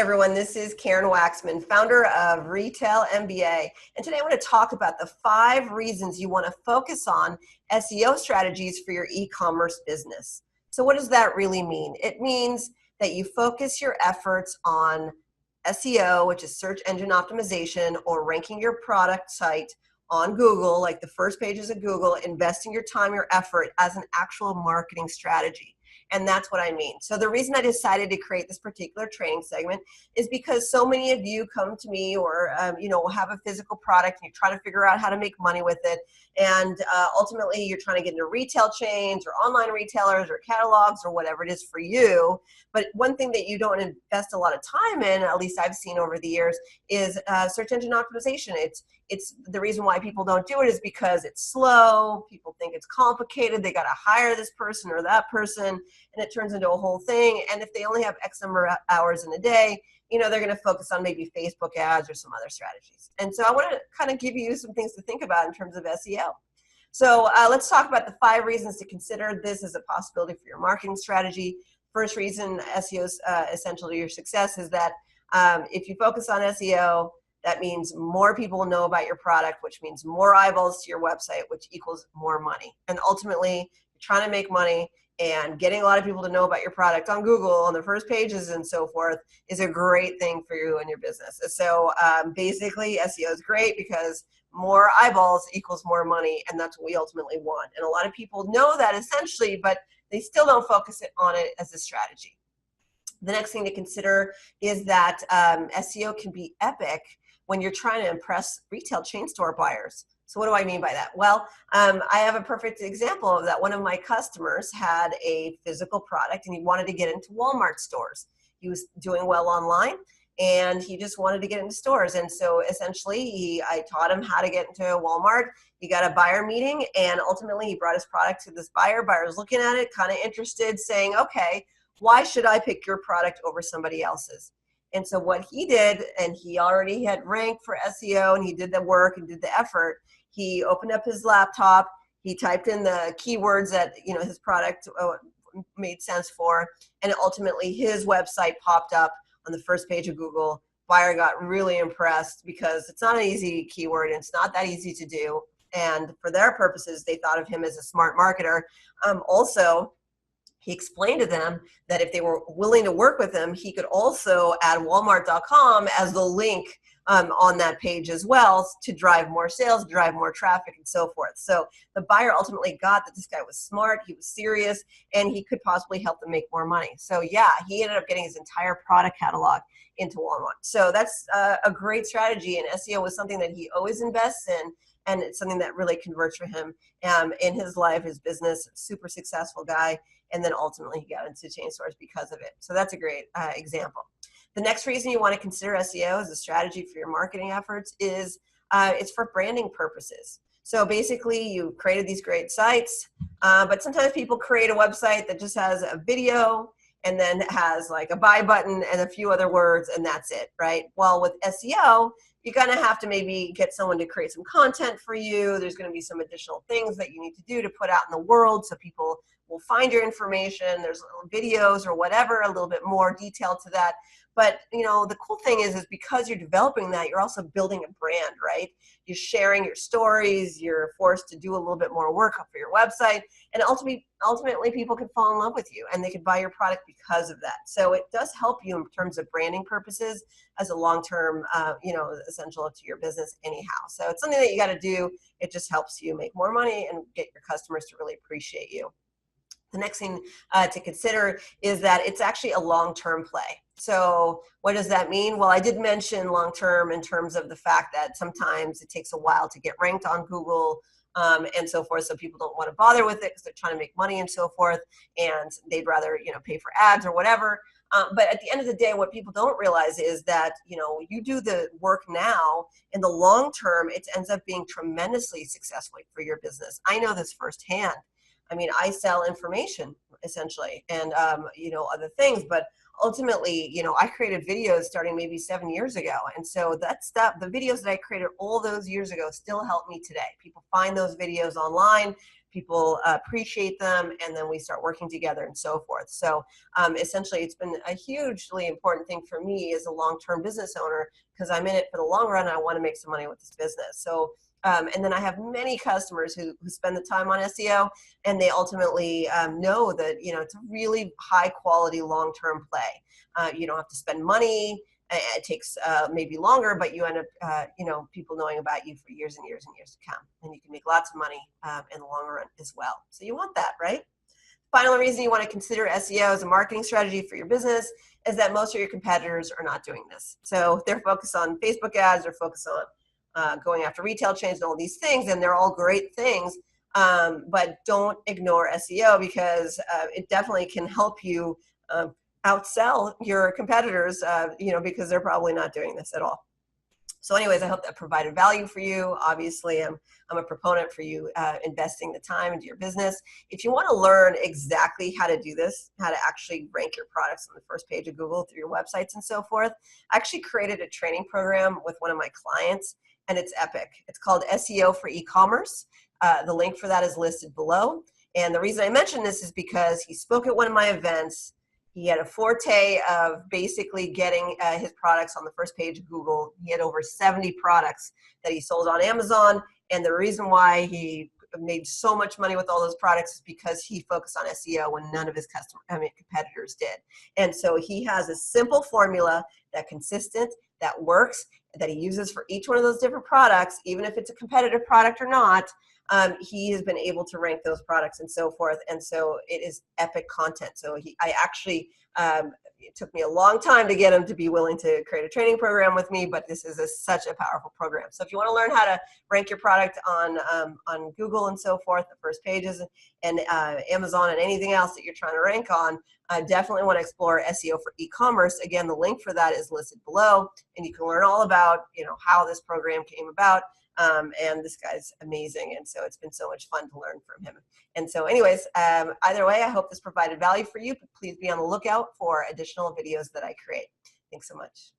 everyone, this is Karen Waksman, founder of Retail MBA, and today I want to talk about the 5 reasons you want to focus on SEO strategies for your e-commerce business. So what does that really mean? It means that you focus your efforts on SEO, which is search engine optimization, or ranking your product site on Google, like the first pages of Google, investing your time, your effort as an actual marketing strategy. And that's what I mean. So the reason I decided to create this particular training segment is because so many of you come to me or, have a physical product and you're trying to figure out how to make money with it. And ultimately you're trying to get into retail chains or online retailers or catalogs or whatever it is for you. But one thing that you don't invest a lot of time in, at least I've seen over the years, is search engine optimization. It's the reason why people don't do it is because it's slow. People think it's complicated. They got to hire this person or that person, and it turns into a whole thing. And if they only have X number of hours in a day, they're going to focus on maybe Facebook ads or some other strategies. And so I want to kind of give you some things to think about in terms of SEO. So let's talk about the 5 reasons to consider this as a possibility for your marketing strategy. First reason SEO is essential to your success is that if you focus on SEO, that means more people will know about your product, which means more eyeballs to your website, which equals more money. And ultimately, you're trying to make money, and getting a lot of people to know about your product on Google, on the first pages and so forth, is a great thing for you and your business. So basically, SEO is great because more eyeballs equals more money, and that's what we ultimately want. And a lot of people know that essentially, but they still don't focus on it as a strategy. The next thing to consider is that SEO can be epic when you're trying to impress retail chain store buyers. So what do I mean by that? Well, I have a perfect example of that. One of my customers had a physical product and he wanted to get into Walmart stores. He was doing well online and he just wanted to get into stores. And so essentially I taught him how to get into Walmart. He got a buyer meeting and ultimately he brought his product to this buyer. Buyer's looking at it, kind of interested, saying, okay, why should I pick your product over somebody else's? And so what he did, and he already had ranked for SEO and he did the work and did the effort, he opened up his laptop, he typed in the keywords that his product made sense for, and ultimately his website popped up on the first page of Google. Buyer got really impressed because it's not an easy keyword and it's not that easy to do. And for their purposes, they thought of him as a smart marketer. Also, he explained to them that if they were willing to work with him, he could also add Walmart.com as the link on that page as well to drive more sales, drive more traffic, and so forth. So the buyer ultimately got that this guy was smart, he was serious, and he could possibly help them make more money. So yeah, he ended up getting his entire product catalog into Walmart. So that's a great strategy, and SEO was something that he always invests in, and it's something that really converts for him in his life, his business. Super successful guy, and then ultimately he got into chain stores because of it. So that's a great example. The next reason you want to consider SEO as a strategy for your marketing efforts is it's for branding purposes. So basically you created these great sites, but sometimes people create a website that just has a video and then has like a buy button and a few other words, and that's it, right? Well, with SEO, you're going to have to maybe get someone to create some content for you. There's going to be some additional things that you need to do to put out in the world so people will find your information. There's videos or whatever, a little bit more detail to that. But the cool thing is because you're developing that, you're also building a brand, right? You're sharing your stories. You're forced to do a little bit more work for your website, and ultimately people can fall in love with you and they can buy your product because of that. So it does help you in terms of branding purposes as a long-term, essential to your business anyhow. So it's something that you got to do. It just helps you make more money and get your customers to really appreciate you. The next thing to consider is that it's actually a long-term play. So what does that mean? Well, I did mention long-term in terms of the fact that sometimes it takes a while to get ranked on Google and so forth. So people don't want to bother with it because they're trying to make money and so forth, and they'd rather pay for ads or whatever. But at the end of the day, what people don't realize is that you do the work now. In the long term, it ends up being tremendously successful for your business. I know this firsthand. I mean, I sell information essentially, and other things, but ultimately, I created videos starting maybe 7 years ago. And so that stuff, the videos that I created all those years ago still help me today. People find those videos online, people appreciate them, and then we start working together and so forth. So essentially, it's been a hugely important thing for me as a long-term business owner, because I'm in it for the long run and I want to make some money with this business. So and then I have many customers who spend the time on SEO, and they ultimately know that it's a really high quality long-term play. You don't have to spend money. It takes maybe longer, but you end up people knowing about you for years and years and years to come, and you can make lots of money in the long run as well. So you want that, right? Final reason you want to consider SEO as a marketing strategy for your business is that most of your competitors are not doing this. So they're focused on Facebook ads, they're focused on going after retail chains and all these things, and they're all great things, but don't ignore SEO, because it definitely can help you outsell your competitors, because they're probably not doing this at all. So anyways, I hope that provided value for you. Obviously, I'm a proponent for you investing the time into your business. If you want to learn exactly how to do this, how to actually rank your products on the first page of Google through your websites and so forth, I actually created a training program with one of my clients, and it's epic. It's called SEO for E-commerce. The link for that is listed below. And the reason I mention this is because he spoke at one of my events. He had a forte of basically getting his products on the first page of Google. He had over 70 products that he sold on Amazon. And the reason why he made so much money with all those products is because he focused on SEO when none of his competitors did. And so he has a simple formula that's consistent, that works, that he uses for each one of those different products, even if it's a competitive product or not. He has been able to rank those products and so forth. And so it is epic content. So it took me a long time to get him to be willing to create a training program with me, but this is such a powerful program. So if you want to learn how to rank your product on Google and so forth, the first pages, and Amazon and anything else that you're trying to rank on, definitely want to explore SEO for e-commerce. Again, the link for that is listed below, and you can learn all about how this program came about. And this guy's amazing, and so it's been so much fun to learn from him. And so anyways, either way, I hope this provided value for you, but please be on the lookout for additional videos that I create. Thanks so much.